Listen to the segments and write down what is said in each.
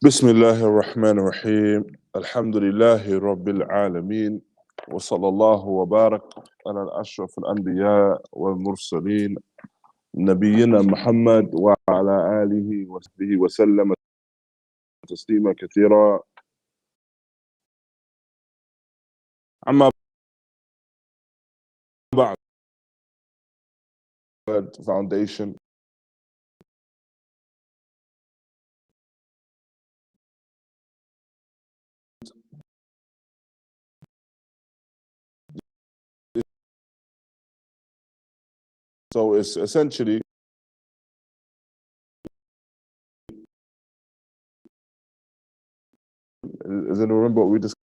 بسم الله الرحمن الرحيم الحمد لله رب العالمين وصلى الله وبارك على أشرف الأنبياء والمرسلين نبينا محمد وعلى آله وصحبه وسلم تسليما كثيرا. أما بعد foundation so it's essentially as in remember what we discussed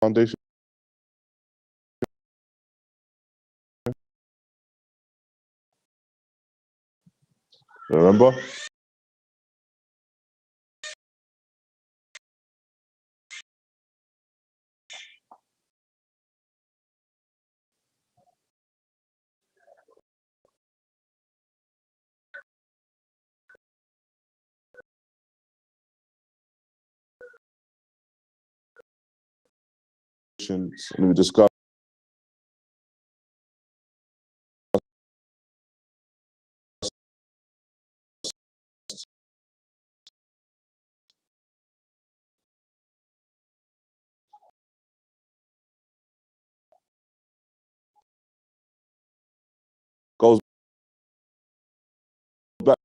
foundation. Remember? And we discussed goes back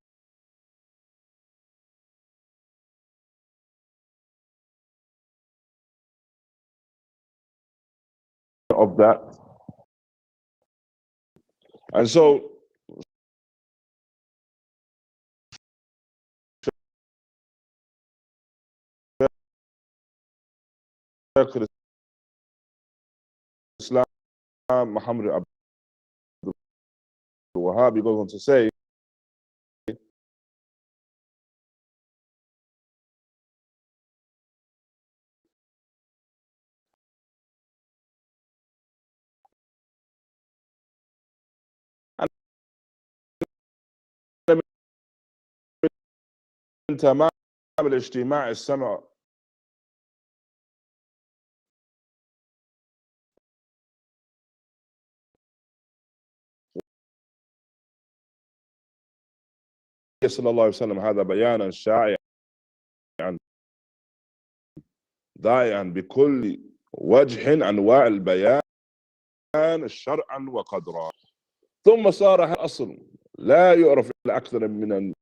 of that. And so Shaykh al-Islām Muḥammad ʿAbd al-Wahhāb, he goes on to say من تمام الاجتماع السمع صلى الله عليه وسلم هذا بيانا شائعا ضائعا بكل وجه انواع البيان شرعا وقدرا، ثم صار هذا الاصل لا يعرف الا اكثر من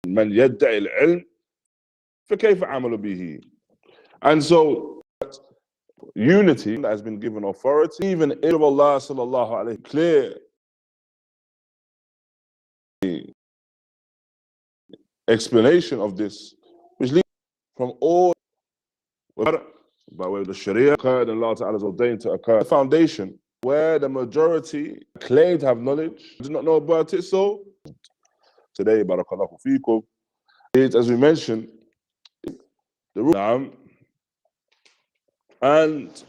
من يدعي العلم فكيف عملوا به. And so unity has been given authority, even if Allah sallallahu alayhi clear explanation of this, which leads from all by way of the Sharia occurred and Allah Ta'ala has ordained to occur. The foundation where the majority claim to have knowledge, do not know about it. So today, barakallahu feekum, is, as we mentioned, the rule. And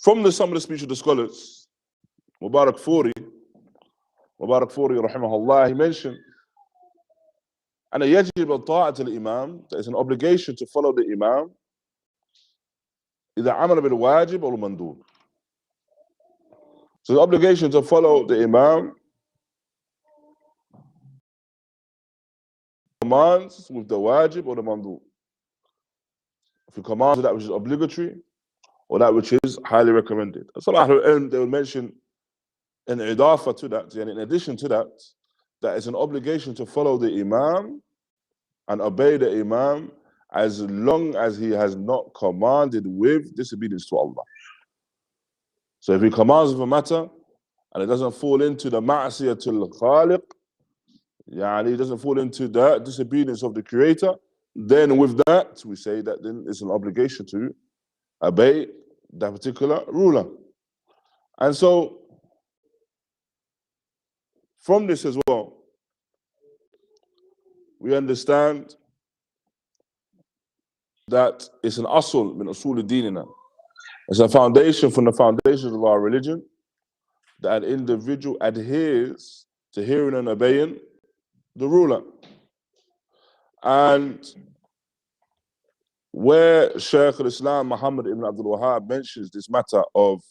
from some of the speech of the scholars, Mubarak Furi raḥimahullāh, he mentioned, and يجب طاعة الإمام, there is an obligation to follow the Imam إذا عمل بالواجب أو المندوب. So the obligation to follow the Imam commands with the wajib or the mandub. If he commands that which is obligatory or that which is highly recommended. Some they will mention an idafa to that, and in addition to that, that it's an obligation to follow the Imam and obey the Imam as long as he has not commanded with disobedience to Allah. So if he commands of a matter and it doesn't fall into the ma'asiyatul khaliq, it doesn't fall into the disobedience of the Creator, then with that, we say that then it's an obligation to obey that particular ruler. And so, from this as well, we understand that it's an asl min usul dinina. It's a foundation from the foundations of our religion that an individual adheres to hearing and obeying the ruler. And where Shaykh al-Islām Muḥammad ibn Abdul Wahhāb mentions this matter of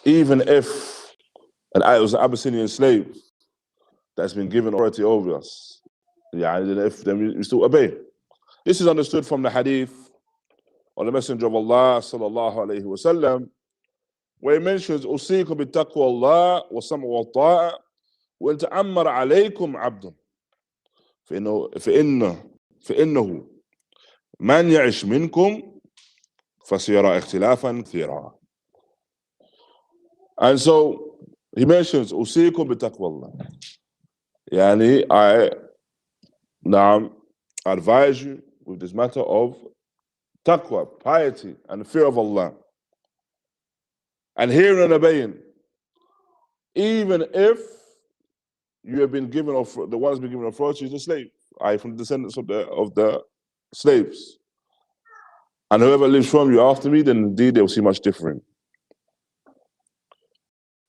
even if it was an Abyssinian slave that's been given authority over us, then we still obey. This is understood from the hadith of the Messenger of Allah sallallahu alayhi wa sallam, where he mentions أُوصِيكُم بِتَقْوَى اللَّهِ وَالسَّمْعِ وَالطَّاعَةِ وَإِن تَأَمَّرَ عَلَيْكُمْ عَبْدٌ فإنه من يعش منكم فسيرى اختلافا كثيرا. And so he mentions أُوصِيكُم بِتَقْوَى اللَّهِ. I advise you with this matter of taqwa, piety, and fear of Allah, and hearing and obeying, even if you have been given the one who's been given authority is a slave, from the descendants of the slaves. And whoever lives from you after me, then indeed they will see much different.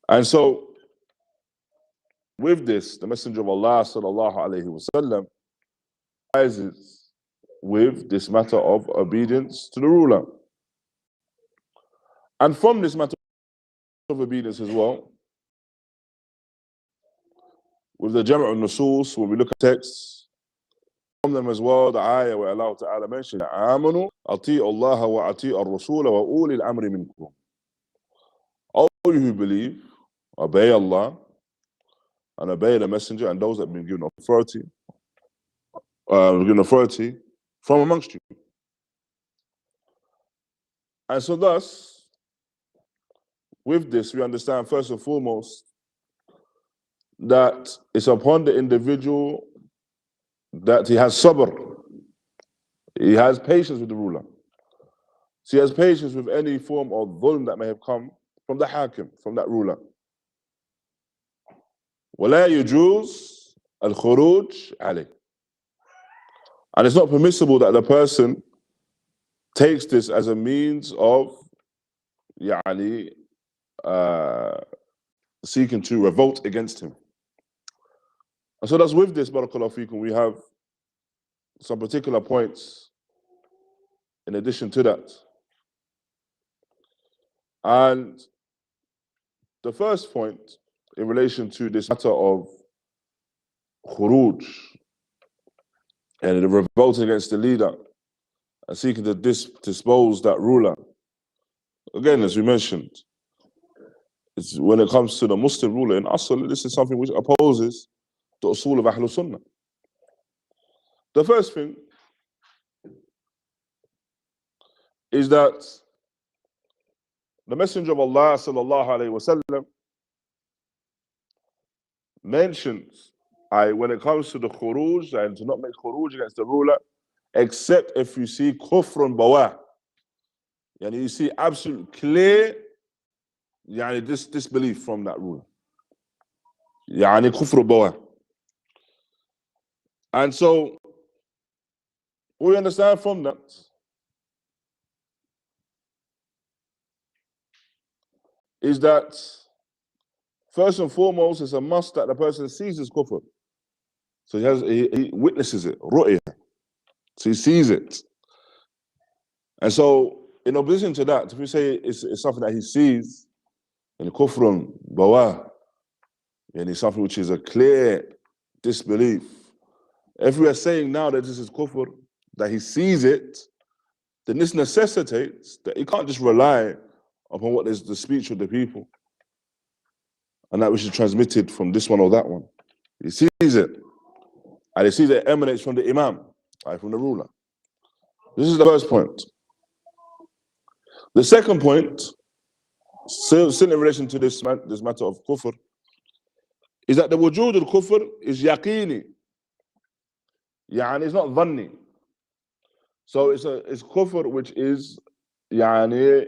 And so, with this, the Messenger of Allah sallallahu alaihi wasallam rises with this matter of obedience to the ruler. And from this matter of obedience as well, with the Jam' al-Nusus, when we look at texts, from them as well, the ayah where Allah Ta'ala mentioned, آمنوا أطيعوا الله وأطيعوا الرسول وأولي الأمر منكم. All you who believe, obey Allah and obey the Messenger and those that have been given authority from amongst you. And so thus, with this, we understand first and foremost that it's upon the individual that he has sabr. He has patience with the ruler. So he has patience with any form of dhulm that may have come from the hakim, from that ruler. وَلَا يُجُوزُ الْخُرūج عَلَيْهِ. And it's not permissible that the person takes this as a means of seeking to revolt against him. And so that's with this, barakallahu feekum, we have some particular points in addition to that. And the first point in relation to this matter of khurūj and the revolting against the leader and seeking to dispose that ruler. Again, as we mentioned, it's when it comes to the Muslim ruler in Asl, this is something which opposes the Uṣūl of Ahlul Sunnah. The first thing is that the Messenger of Allah sallallahu alayhi wasallam mentions when it comes to the khurūj and to not make khurūj against the ruler, except if you see kufrun bawah, you see absolute clear disbelief from that ruler, kufr bawah. And so we understand from that is that first and foremost, it's a must that the person sees his kufr. So he witnesses it, ru'yah. So he sees it. And so, in opposition to that, if we say it's something that he sees, and kufrun bawah, and it's something which is a clear disbelief. If we are saying now that this is kufr, that he sees it, then this necessitates that he can't just rely upon what is the speech of the people and that which is transmitted from this one or that one. He sees it, and he sees it emanates from the imam, from the ruler. This is the first point. The second point Still in relation to this matter of kufr, is that the wujud al-kufr is yaqini. Yani it's not dhanni. So it's kufr which is yani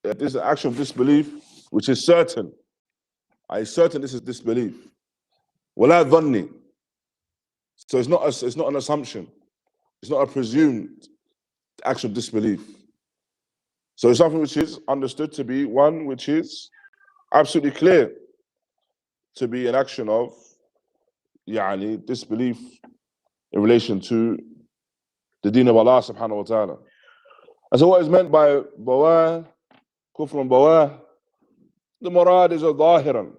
this is an action of disbelief which is certain. I certain this is disbelief. Wala dhanni. So it's not an assumption. It's not a presumed action of disbelief. So it's something which is understood to be one which is absolutely clear to be an action of yani disbelief in relation to the deen of Allah subhanahu wa ta'ala. And so what is meant by bawah, kufrun bawah, the murad is a zahiran,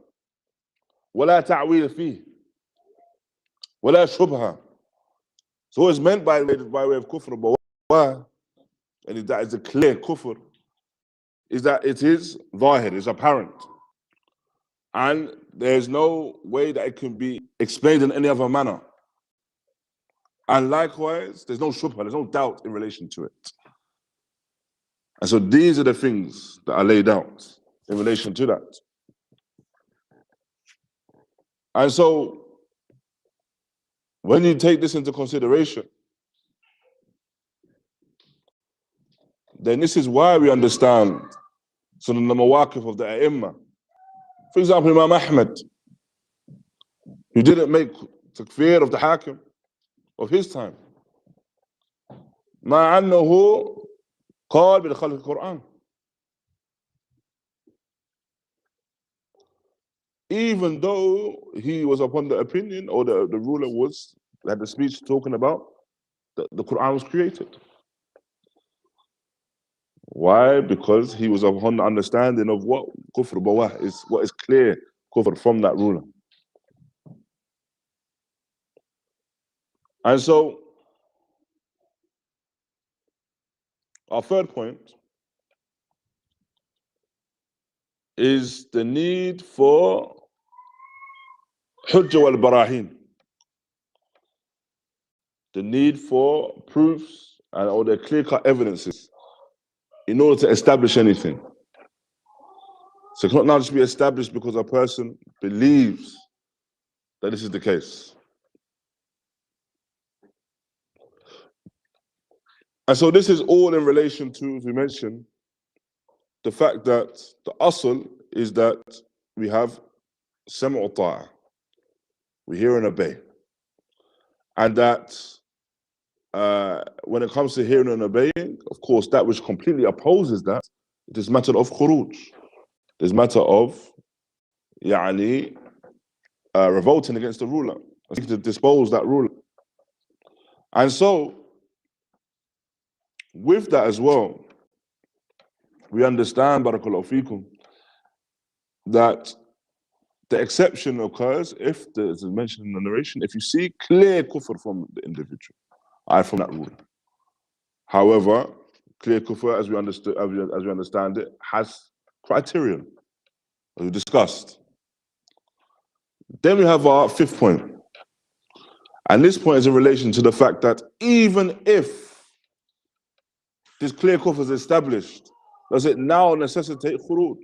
wala ta'wil fih, wala shubha. So what is meant by way of kufr bawah, and that is a clear kufr, is that it is zahir, it's apparent. And there's no way that it can be explained in any other manner. And likewise, there's no shubha, there's no doubt in relation to it. And so these are the things that are laid out in relation to that. And so when you take this into consideration, then this is why we understand some of the mawaqif of the A'imma. For example, Imam Ahmad, who didn't make takfir of the Hakim of his time, مع أنه قال بخلق القرآن. Even though he was upon the opinion, or the ruler had the speech talking about the Quran was created. Why? Because he was upon the understanding of what kufr bawah is, what is clear kufr from that ruler. And so our third point is the need for hujjah wal barahin, the need for proofs or the clear-cut evidences in order to establish anything. So it cannot now just be established because a person believes that this is the case. And so this is all in relation to, as we mentioned, the fact that the asl is that we have sam'u ta'ah, we hear and obey. And that when it comes to hearing and obeying, of course, that which completely opposes that, it is matter of khurūj. It is matter of revolting against the ruler, seeking to dispose that ruler. And so, with that as well, we understand, barakallahu feekum, that the exception occurs if, as mentioned in the narration, if you see clear kufr from the individual, from that ruler. However, clear kufr, as we understand it, has criterion, as we discussed. Then we have our fifth point. And this point is in relation to the fact that even if this clear kufr is established, does it now necessitate khurūj?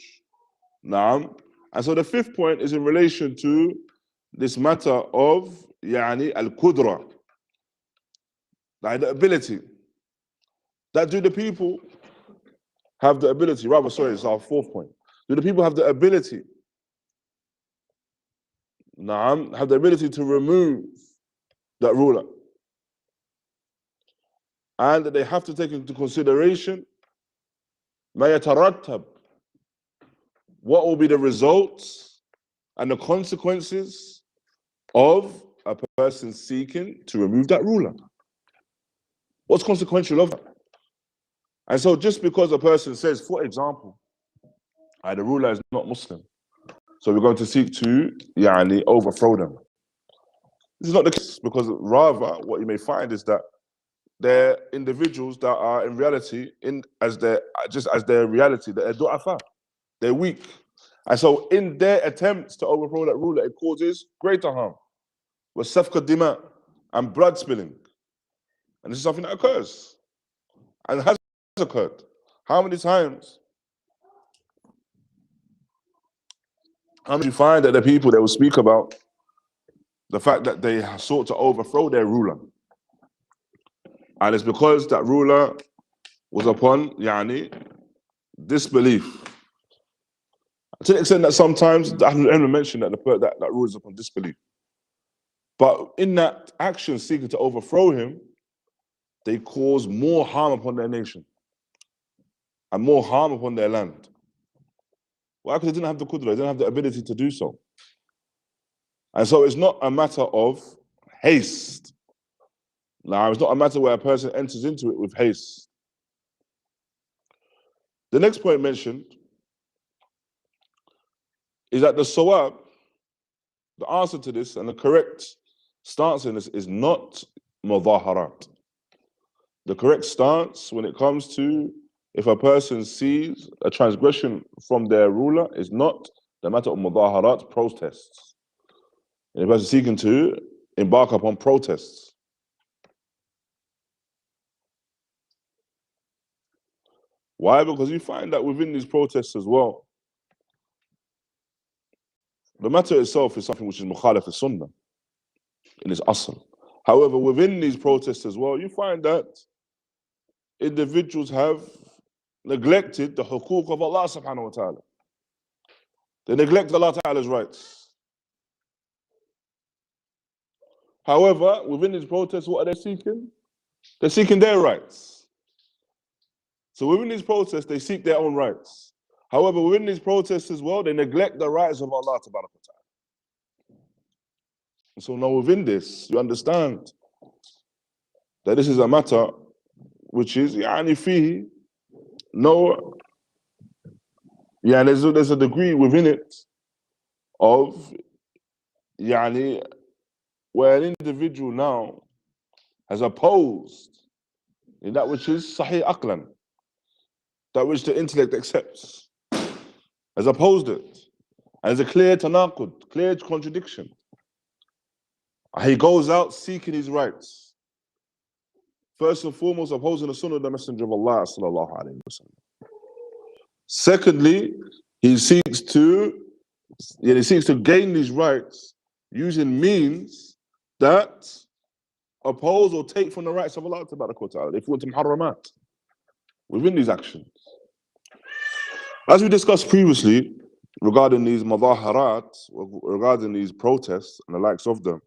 Naam. And so the fifth point is in relation to this matter of al-qudra, like the ability. That do the people have the ability, rather, sorry, it's our fourth point. Do the people have the ability, have the ability to remove that ruler? And they have to take into consideration ما يترتب, what will be the results and the consequences of a person seeking to remove that ruler. What's consequential of that? And so just because a person says, for example, the ruler is not Muslim, so we're going to seek to overthrow them. This is not the case, because rather what you may find is that they're individuals that are in reality, as their reality, they're du'afa, they're weak. And so in their attempts to overthrow that ruler, it causes greater harm. With safka dima, and blood spilling. And this is something that occurs. And has occurred. How many times How you find that the people that will speak about the fact that they sought to overthrow their ruler, and it's because that ruler was upon disbelief. To the extent that sometimes I haven't mentioned that that ruler is upon disbelief. But in that action seeking to overthrow him, they cause more harm upon their nation and more harm upon their land. Why? Because they didn't have the qudra, they didn't have the ability to do so. And so it's not a matter of haste. Now, it's not a matter where a person enters into it with haste. The next point mentioned is that the sawab, the answer to this and the correct stance in this is not mudaharat. The correct stance when it comes to if a person sees a transgression from their ruler is not the matter of mudaharat, protests. And a person seeking to embark upon protests. Why? Because you find that within these protests as well, the matter itself is something which is mukhalif al-sunnah in its asl. However, within these protests as well, you find that individuals have neglected the hukuk of Allah subhanahu wa ta'ala. They neglect Allah ta'ala's rights. However, within these protests, what are they seeking? They're seeking their rights. So within these protests, they seek their own rights. However, within these protests as well, they neglect the rights of Allah ta'ala. So now within this, you understand that this is a matter which is fihi, no, there's a degree within it of where an individual now has opposed in that which is sahih aqlan, that which the intellect accepts, has opposed it, and there's a clear tanaqud, clear contradiction. He goes out seeking his rights. First and foremost, opposing the sunnah of the Messenger of Allah sallallahu alaihi wasallam. Secondly, he seeks to gain these rights using means that oppose or take from the rights of Allah ta'ala. They fall into muharramat within these actions. As we discussed previously regarding these mudaharat, regarding these protests and the likes of them,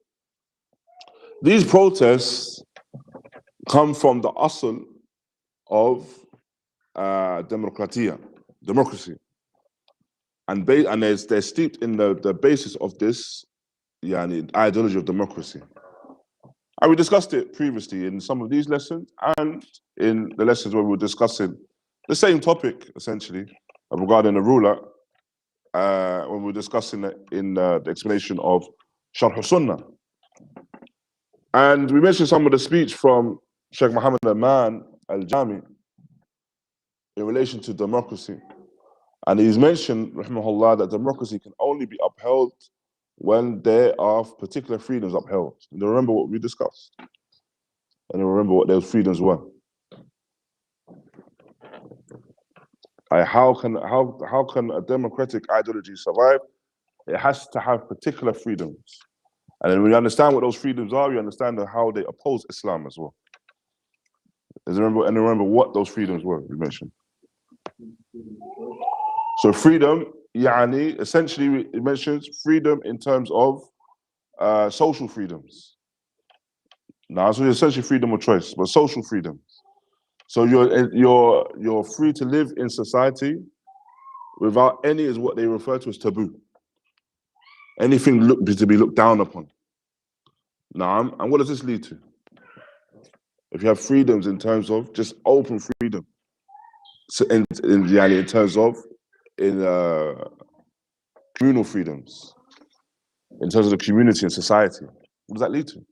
these protests come from the asl of democracy. And they're steeped in the basis of this ideology of democracy. And we discussed it previously in some of these lessons and in the lessons where we were discussing the same topic, essentially, regarding the ruler, when we were discussing it in the explanation of Sharh al-Sunnah. And we mentioned some of the speech from Shaykh Muḥammad al-Jami in relation to democracy. And he's mentioned, raḥimahullāh, that democracy can only be upheld when there are particular freedoms upheld. And remember what we discussed. And remember what those freedoms were. How can a democratic ideology survive? It has to have particular freedoms. And then when you understand what those freedoms are, you understand how they oppose Islam as well. And remember what those freedoms were, we mentioned. So freedom, essentially it mentions freedom in terms of social freedoms. Now, so essentially freedom of choice, but social freedoms. So you're free to live in society without any is what they refer to as taboo. Anything to be looked down upon. Now, and what does this lead to? If you have freedoms in terms of just open freedom, so in terms of communal freedoms, in terms of the community and society, what does that lead to?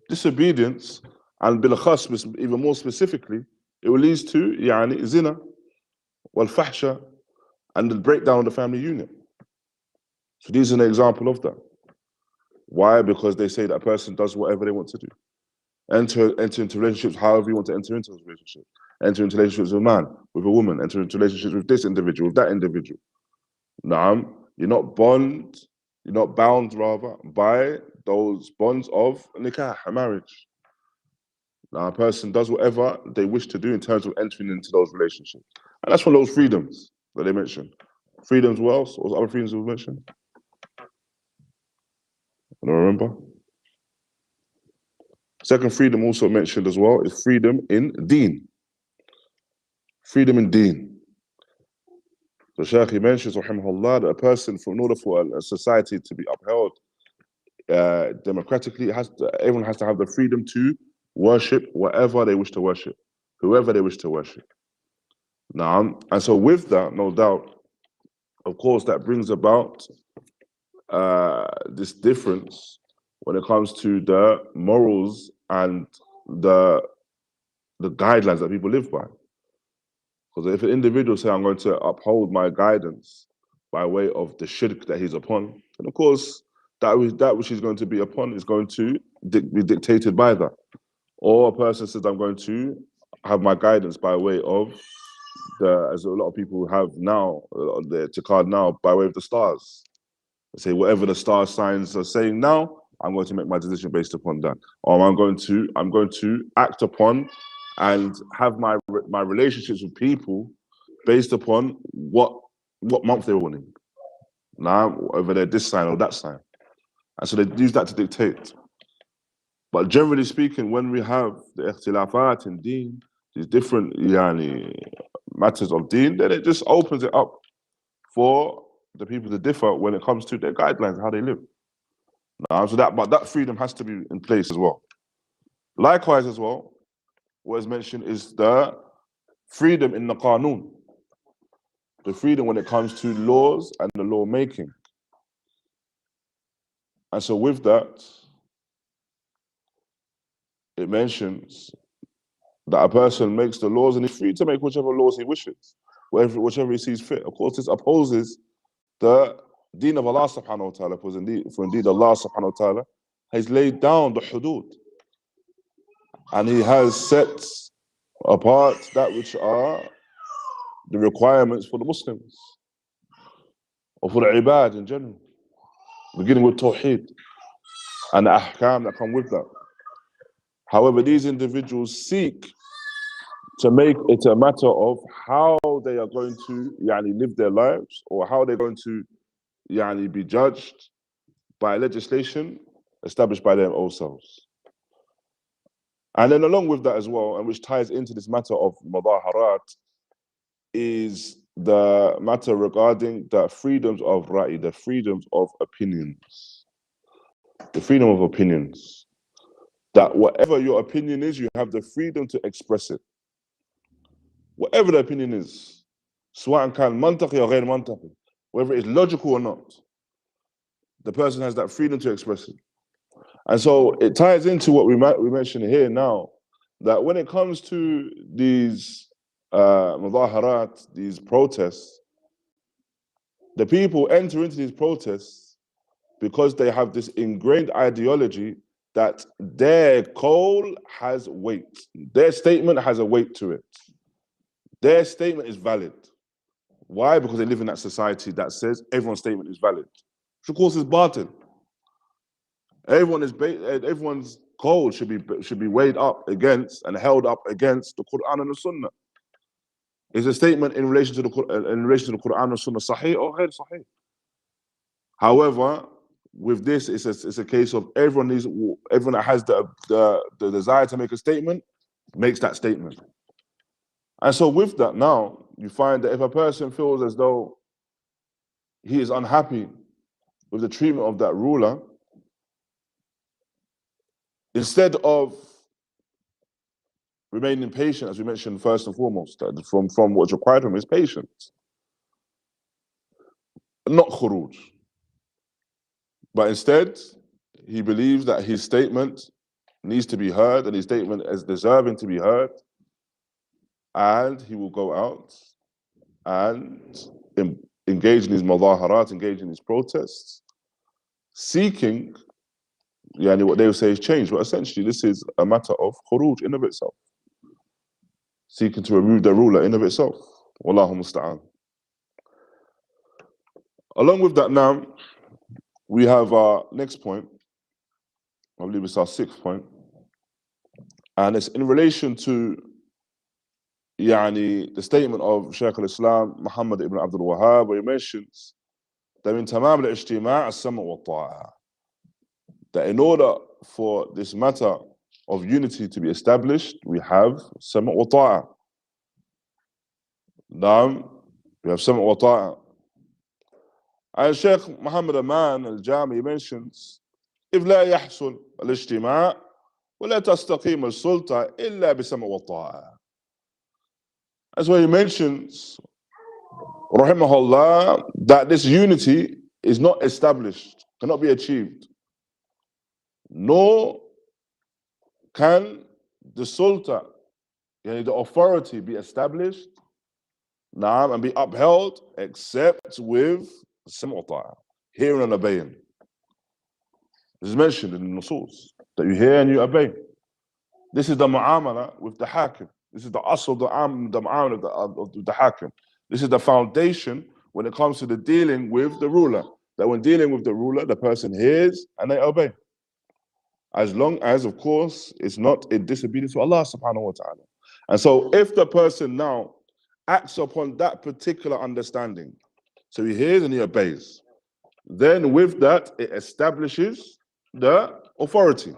Disobedience, and bil khas, even more specifically, it will lead to zina, wal fahsha, and the breakdown of the family unit. So these are an example of that. Why? Because they say that a person does whatever they want to do. Enter into relationships however you want to enter into those relationships. Enter into relationships with a man, with a woman, enter into relationships with this individual, with that individual. Naam, you're not bound rather by those bonds of nikah, a marriage. Now a person does whatever they wish to do in terms of entering into those relationships. And that's one of those freedoms that they mentioned. Freedoms, what else? What was other freedoms we mentioned? I don't remember. Second freedom also mentioned as well is freedom in deen. Freedom in deen. So Shaykh, he mentions, raḥimahullāh, that a person, in order for a society to be upheld democratically, everyone has to have the freedom to worship whatever they wish to worship, whoever they wish to worship. Now, and so with that, no doubt, of course, that brings about this difference when it comes to the morals and the guidelines that people live by. Because if an individual say, I'm going to uphold my guidance by way of the shirk that he's upon, then of course, that which he's going to be upon is going to be dictated by that. Or a person says, I'm going to have my guidance by way of as a lot of people have now, the i'tiqād now, by way of the stars. They say, whatever the star signs are saying now, I'm going to make my decision based upon that. Or I'm going to act upon and have my relationships with people based upon what month they were winning. Now, whether they're this sign or that sign. And so they use that to dictate. But generally speaking, when we have the ikhtilafat in deen, these different matters of deen, then it just opens it up for the people to differ when it comes to their guidelines, how they live. So that freedom has to be in place as well. Likewise as well, what is mentioned is the freedom in the qanun, the freedom when it comes to laws and the law making. And so with that, it mentions that a person makes the laws and is free to make whichever laws he wishes, whichever he sees fit. Of course, this opposes the deen of Allah subhanahu wa ta'ala, for indeed Allah subhanahu wa ta'ala has laid down the hudud, and he has set apart that which are the requirements for the Muslims, or for the ibad in general, beginning with tawheed and the ahkam that come with that. However, these individuals seek to make it a matter of how they are going to live their lives, or how they're going to be judged by legislation established by them ourselves. And then along with that as well, and which ties into this matter of madaharat, is the matter regarding the freedoms of ra'i, the freedoms of opinions. The freedom of opinions. That whatever your opinion is, you have the freedom to express it. Whatever the opinion is, سواء كان منطقي أو غير منطقي, whether it's logical or not, the person has that freedom to express it. And so it ties into what we mentioned here now, that when it comes to these mudaharat, these protests, the people enter into these protests because they have this ingrained ideology that their call has weight. Their statement has a weight to it. Their statement is valid. Why? Because they live in that society that says everyone's statement is valid, which of course is batil. Everyone's call should be weighed up against and held up against the Quran and the Sunnah. Is a statement in relation to the Quran and Sunnah sahih or ghair sahih? However, with this, it's a case of everyone that has the desire to make a statement makes that statement. And so with that now, you find that if a person feels as though he is unhappy with the treatment of that ruler, instead of remaining patient, as we mentioned first and foremost, from what's required from him is patience, not khurūj. But instead, he believes that his statement needs to be heard, and his statement is deserving to be heard, and he will go out and engage in his mudaharat, engage in his protests, seeking what they would say is change, but essentially this is a matter of khurūj in of itself, seeking to remove the ruler in of itself. Wallahu musta'an. Along with that, now we have our next point. I believe it's our 6th point, and it's in relation to the statement of Shaykh al-Islām Muḥammad ibn Abdul Wahhāb, where he mentions that in tamam al-ijtimā' as-sam'u wa-ṭā'a, that in order for this matter of unity to be established, we have sam'u wa ta'a. We have sam'u wa ta'a. And Shaykh Muhammad Aman al-Jami mentions, إذ لا يحصل الاجتماع ولا تستقيم السلطة إلا بسمع وطاعة. That's why he mentions, raḥimahullāh, that this unity is not established, cannot be achieved, nor can the sulta, the authority, be established and be upheld except with sam'u wa ta'a, hearing and obeying. This is mentioned in the nusus, that you hear and you obey. This is the mu'amala with the hakim. This is the asl, the mu'amala of the hakim. This is the foundation when it comes to the dealing with the ruler. That when dealing with the ruler, the person hears and they obey. As long as, of course, it's not in disobedience to Allah subhanahu wa ta'ala. And so if the person now acts upon that particular understanding, so he hears and he obeys, then with that, it establishes the authority.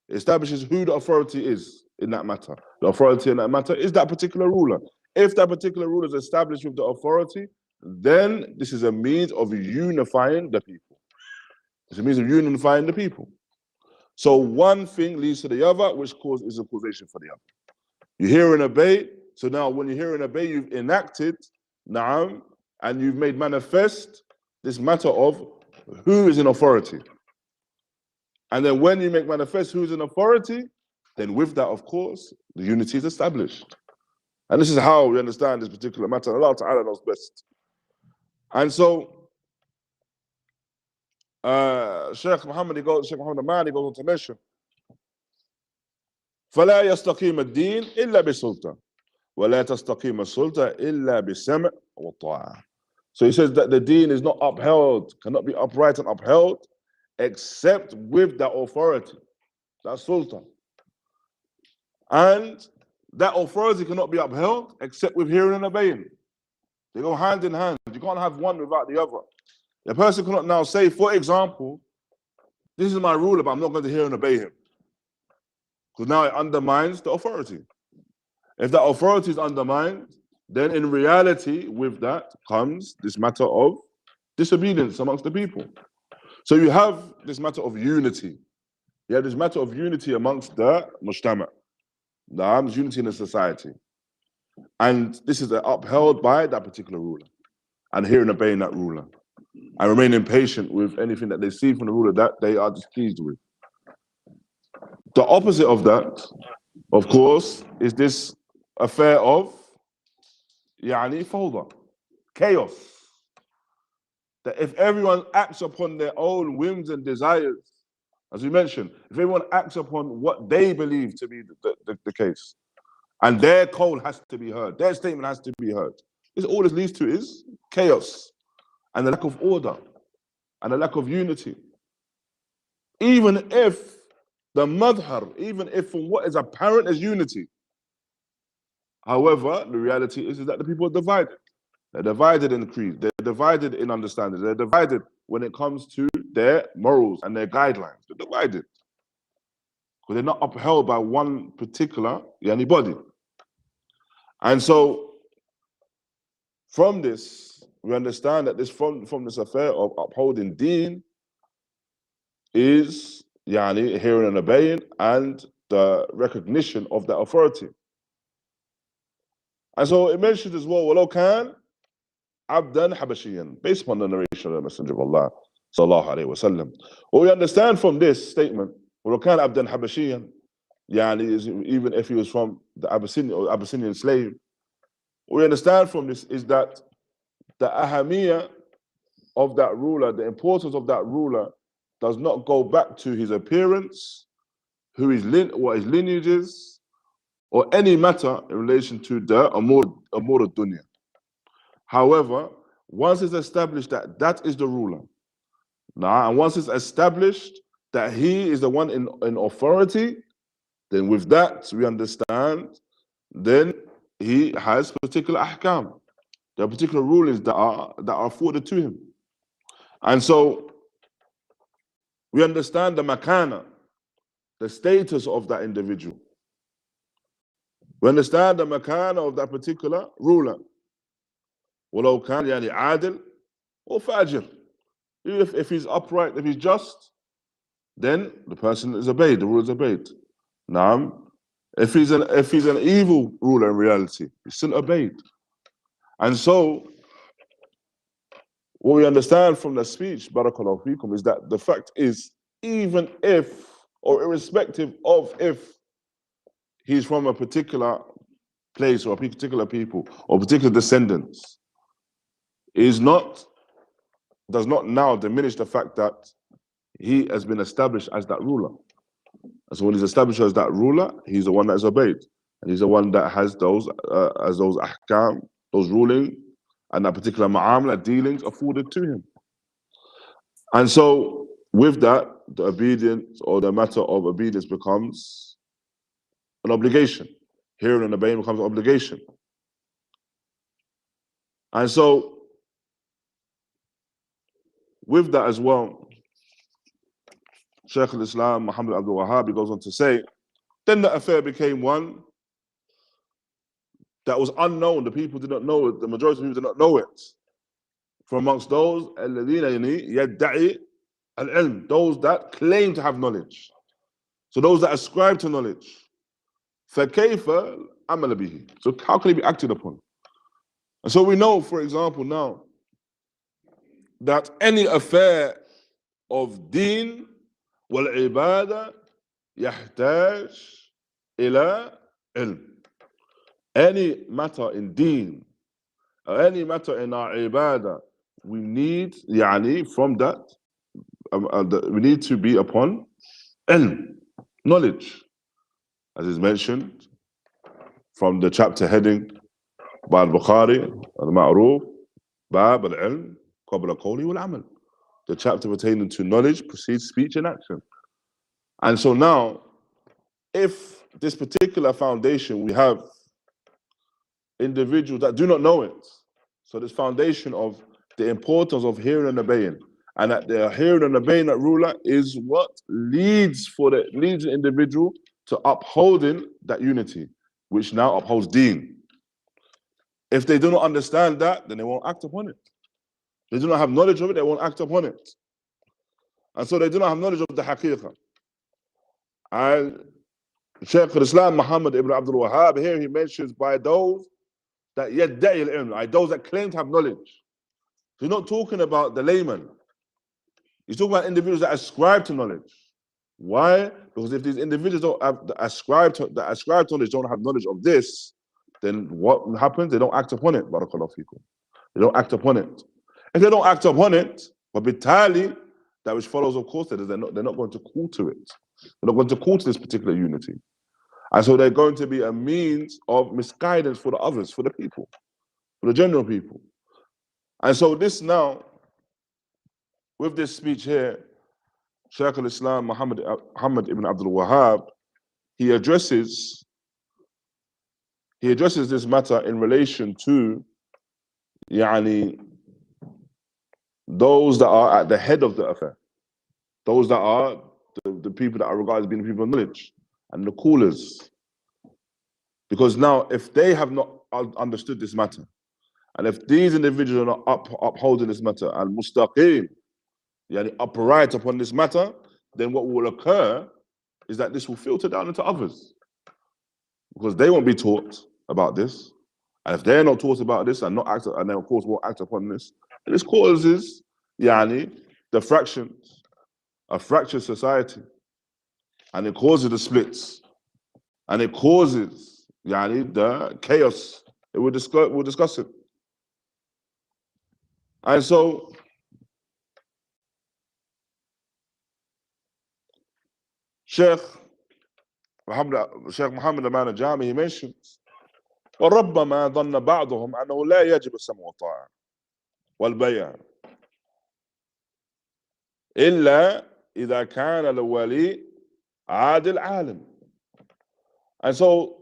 It establishes who the authority is in that matter. The authority in that matter is that particular ruler. If that particular ruler is established with the authority, then this is a means of unifying the people. It's a means of unifying the people. So one thing leads to the other, which is a causation for the other. You hear and obey. So now when you hear and obey, you've enacted, and you've made manifest this matter of who is in authority. And then when you make manifest who's in authority, then with that, of course, the unity is established. And this is how we understand this particular matter. Allah Ta'ala knows best. And so, Shaykh Muhammad Aman goes on to mention, فَلَا يَسْتَقِيمَ الدِّينِ إِلَّا بِسُلْطَةٍ وَلَا تَسْتَقِيمَ السُلْطَةِ إِلَّا بِالسَّمْعِ وَالطَّاعَةِ. So he says that the deen is not upheld, cannot be upright and upheld, except with that authority, that sultan. And that authority cannot be upheld except with hearing and obeying. They go hand in hand. You can't have one without the other. The person cannot now say, for example, this is my ruler, but I'm not going to hear and obey him. Because now it undermines the authority. If that authority is undermined, then in reality, with that comes this matter of disobedience amongst the people. So you have this matter of unity. You have this matter of unity amongst the mujtama'. There's unity in the society. And this is upheld by that particular ruler. And hearing and obeying that ruler. And remaining patient with anything that they see from the ruler that they are displeased with. The opposite of that, of course, is this affair of fawda, chaos. That if everyone acts upon their own whims and desires, as we mentioned, if everyone acts upon what they believe to be the case, and their call has to be heard, their statement has to be heard, all this leads to is chaos and a lack of order and a lack of unity. Even if the madhar, even if from what is apparent as unity, however, the reality is that the people are divided. They're divided in creed, they're divided in understanding, they're divided when it comes to their morals and their guidelines. They're divided. Because they're not upheld by one particular body. And so, from this, we understand that this from this affair of upholding deen is hearing and obeying and the recognition of that authority. And so it mentions as well, وَلَوْ كَانَ ʿabdan habashiyan, based upon the narration of the Messenger of Allah sallallahu alayhi wa sallam. What we understand from this statement, وَلَوْ كَانَ ʿabdan habashiyan, even if he was from the Abyssinian slave, what we understand from this is that the ahamiyah of that ruler, the importance of that ruler, does not go back to his appearance, what his lineage is, or any matter in relation to the amur al-dunya. However, once it's established that that is the ruler, and once it's established that he is the one in authority, then with that we understand, then he has particular ahkam. There are particular rulings that are afforded to him. And so we understand the makana, the status of that individual. We understand the makana of that particular ruler. وَلَوْ كَانَ يعني عادل or fajir. If he's upright, if he's just, then the person is obeyed, the ruler is obeyed. Naam. If he's an evil ruler in reality, he's still obeyed. And so what we understand from the speech, barakallahu feekum, is that the fact is, even if, or irrespective of if he's from a particular place or a particular people or particular descendants, does not now diminish the fact that he has been established as that ruler. And so when he's established as that ruler, he's the one that is obeyed. And he's the one that has those ahkam, those rulings, and that particular ma'amala, dealings afforded to him. And so with that, the obedience or the matter of obedience becomes an obligation. Hearing and obeying becomes an obligation. And so with that as well, Shaykh al-Islām Muḥammad Abdul Wahhāb, he goes on to say, then the affair became one that was unknown. The people did not know it. The majority of people did not know it. From amongst those, الَّذِينَ يَدَّعِي الْعِلْمِ, those that claim to have knowledge. So those that ascribe to knowledge. فَكَيْفَ عَمَلَ بِهِ, so how can it be acted upon? And so we know, for example, now, that any affair of deen wal-ibada يحتاج إلى علم. Any matter in deen, or any matter in our ibadah, we need, from that, we need to be upon ilm, knowledge, as is mentioned from the chapter heading by al-Bukhari, al-Ma'ruf, Bab al-Ilm, Qabla Qawli wal-Amal. The chapter pertaining to knowledge precedes speech and action. And so now, if this particular foundation, we have individuals that do not know it. So this foundation of the importance of hearing and obeying, and that the hearing and obeying that ruler is what leads the individual to upholding that unity, which now upholds deen. If they do not understand that, then they won't act upon it. They do not have knowledge of it, they won't act upon it. And so they do not have knowledge of the haqiqah. And Shaykh al-Islam Muhammad ibn Abdul Wahhāb, here he mentions by those that yadda'i al-ilm, those that claim to have knowledge. He's not talking about the layman. He's talking about individuals that ascribe to knowledge. Why? Because if these individuals don't have that ascribe to knowledge, don't have knowledge of this, then what happens? They don't act upon it. Barakallahu feekum. They don't act upon it. If they don't act upon it, but bitali, that which follows, of course, they're not going to call to it. They're not going to call to this particular unity. And so they're going to be a means of misguidance for the others, for the people, for the general people. And so this now, with this speech here, Shaykh al-Islam Muhammad ibn Abdul Wahhāb, he addresses this matter in relation to those that are at the head of the affair, those that are the people that are regarded as being the people of knowledge, and the callers. Because now, if they have not understood this matter, and if these individuals are not upholding this matter, al-mustaqim, upright upon this matter, then what will occur is that this will filter down into others. Because they won't be taught about this. And if they're not taught about this and then of course won't act upon this, this causes the fractions, a fractured society. And it causes the splits. And it causes the chaos. We'll discuss it. And so Shaykh Muḥammad al-Jami, he mentions, وَرَبَّمَا ظَنَّ بَعْضُهُمْ أَنَّهُ لَا يَجِبُ السَّمْعُ وَالطَّاعَةُ وَالْبَيْعُ إِلَّا إِذَا كَانَ الْوَلِيُّ عَادِلٌ عَالِمٌ. And so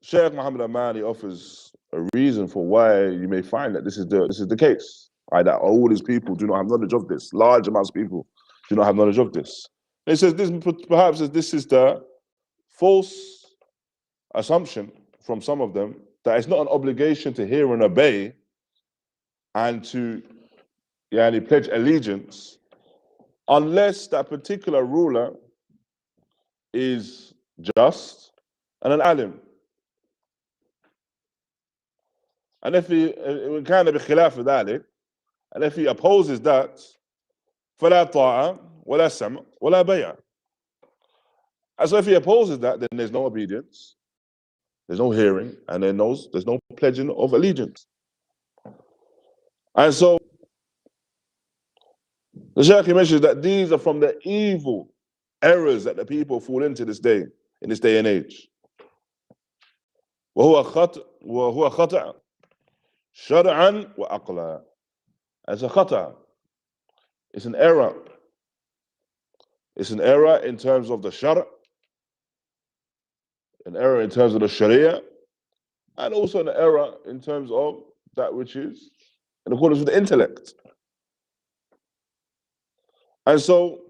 Shaykh Muḥammad al-Mani offers a reason for why you may find that this is the case, right? That all these people do not have knowledge of this. Large amounts of people do not have knowledge of this. And he says this perhaps this is the false assumption from some of them that it's not an obligation to hear and obey and to pledge allegiance unless that particular ruler is just and an alim. And if he كان بخلاف ذلك, and if he opposes that, فلا طاعة ولا سمع ولا بيع. And so if he opposes that, then there's no obedience, there's no hearing, and there's no pledging of allegiance. And so the Shaykh mentions that these are from the evil errors that the people fall into this day, in this day and age. وهو خطأ شرعا وعقلا. As a khata, it's an error. It's an error in terms of the shar', an error in terms of the sharia, and also an error in terms of that which is in accordance with the intellect. And so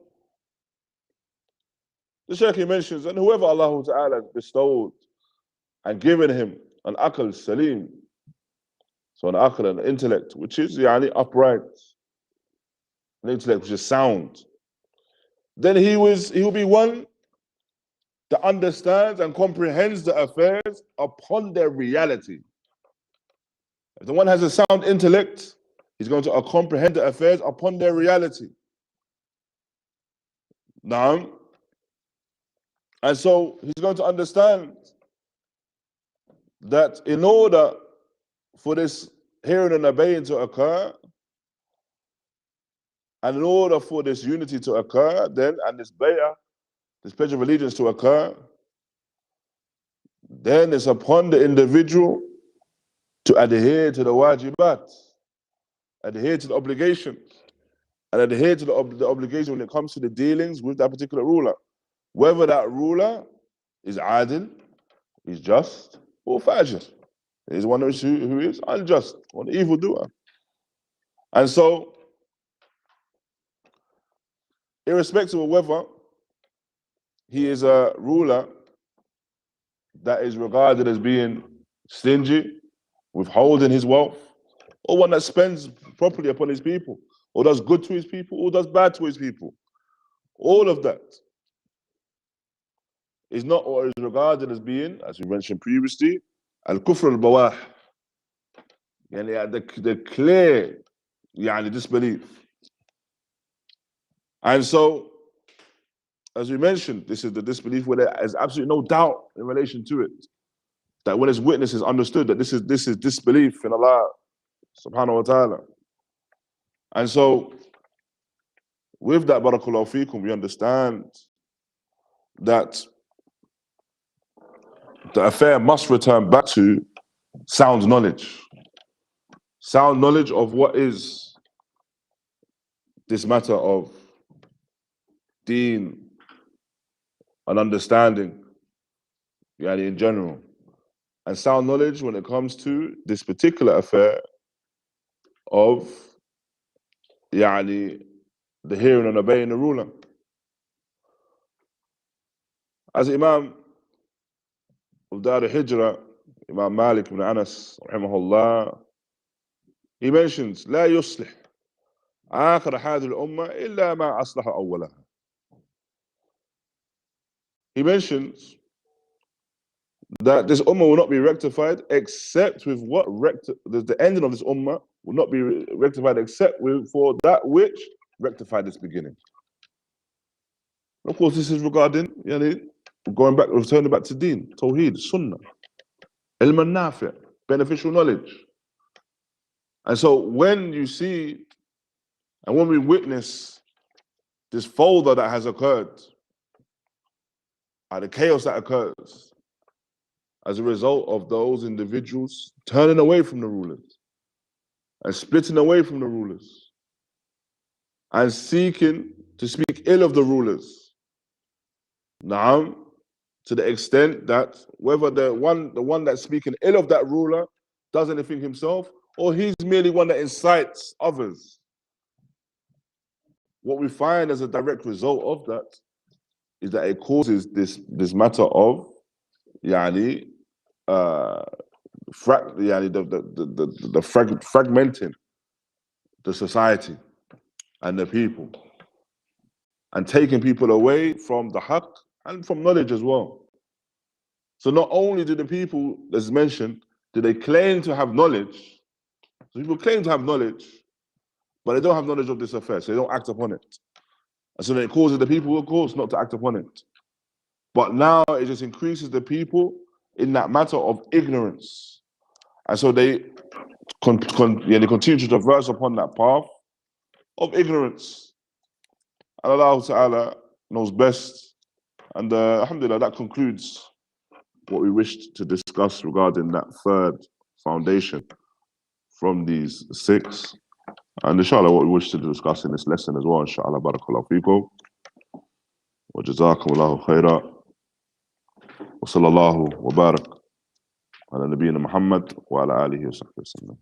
the Shaykh mentions, and whoever Allah Ta'ala bestowed and given him an aql salim, so an aql, an intellect, which is upright, an intellect which is sound, then he will be one that understands and comprehends the affairs upon their reality. If the one has a sound intellect, he's going to comprehend the affairs upon their reality. Now, and so he's going to understand that in order for this hearing and obeying to occur, and in order for this unity to occur, then, and this bay'ah, this pledge of allegiance to occur, then it's upon the individual to adhere to the wajibat, adhere to the obligations, and adhere to the obligation when it comes to the dealings with that particular ruler. Whether that ruler is adil, is just, or fajr, is one who is unjust, or an evildoer. And so, irrespective of whether he is a ruler that is regarded as being stingy, withholding his wealth, or one that spends properly upon his people, or does good to his people, or does bad to his people, all of that is not or is regarded as being, as we mentioned previously, al-kufr al-bawah, the clear disbelief. And so, as we mentioned, this is the disbelief where there is absolutely no doubt in relation to it. That when its witness is understood that this is disbelief in Allah subhanahu wa ta'ala. And so, with that, barakallahu feekum, we understand that the affair must return back to sound knowledge. Sound knowledge of what is this matter of deen and understanding, in general. And sound knowledge when it comes to this particular affair of the hearing and obeying the ruler. As Imam of Dar al-Hijrah, Imam Malik ibn Anas, raḥimahullāh, he mentions, لا يصلح آخر هذه الأمة إلا ما أصلح أولها. He mentions that this ummah will not be rectified except with what the ending of this ummah will not be rectified except for that which rectified its beginning. Of course, this is regarding returning back to deen, tawheed, sunnah, ilm al-nafi', beneficial knowledge. And so when you see and when we witness this folder that has occurred, the chaos that occurs as a result of those individuals turning away from the rulers and splitting away from the rulers and seeking to speak ill of the rulers. Naam, to the extent that whether the one that's speaking ill of that ruler does anything himself, or he's merely one that incites others. What we find as a direct result of that is that it causes this matter of fragmenting the society and the people, and taking people away from the haqq and from knowledge as well. So not only do the people, as mentioned, do they claim to have knowledge, so people claim to have knowledge, but they don't have knowledge of this affair, so they don't act upon it. And so then it causes the people, of course, not to act upon it. But now it just increases the people in that matter of ignorance. And so they continue to traverse upon that path of ignorance. And Allah Ta'ala knows best. And alhamdulillah, that concludes what we wished to discuss regarding that third foundation from these 6. And inshallah, what we wish to discuss in this lesson as well, inshallah, barakallahu feekum. Wa jazakumullahu khaira. Wa sallallahu wa barak ala nabiyyina Muhammad wa ala alihi wa sahbihi wa sallam.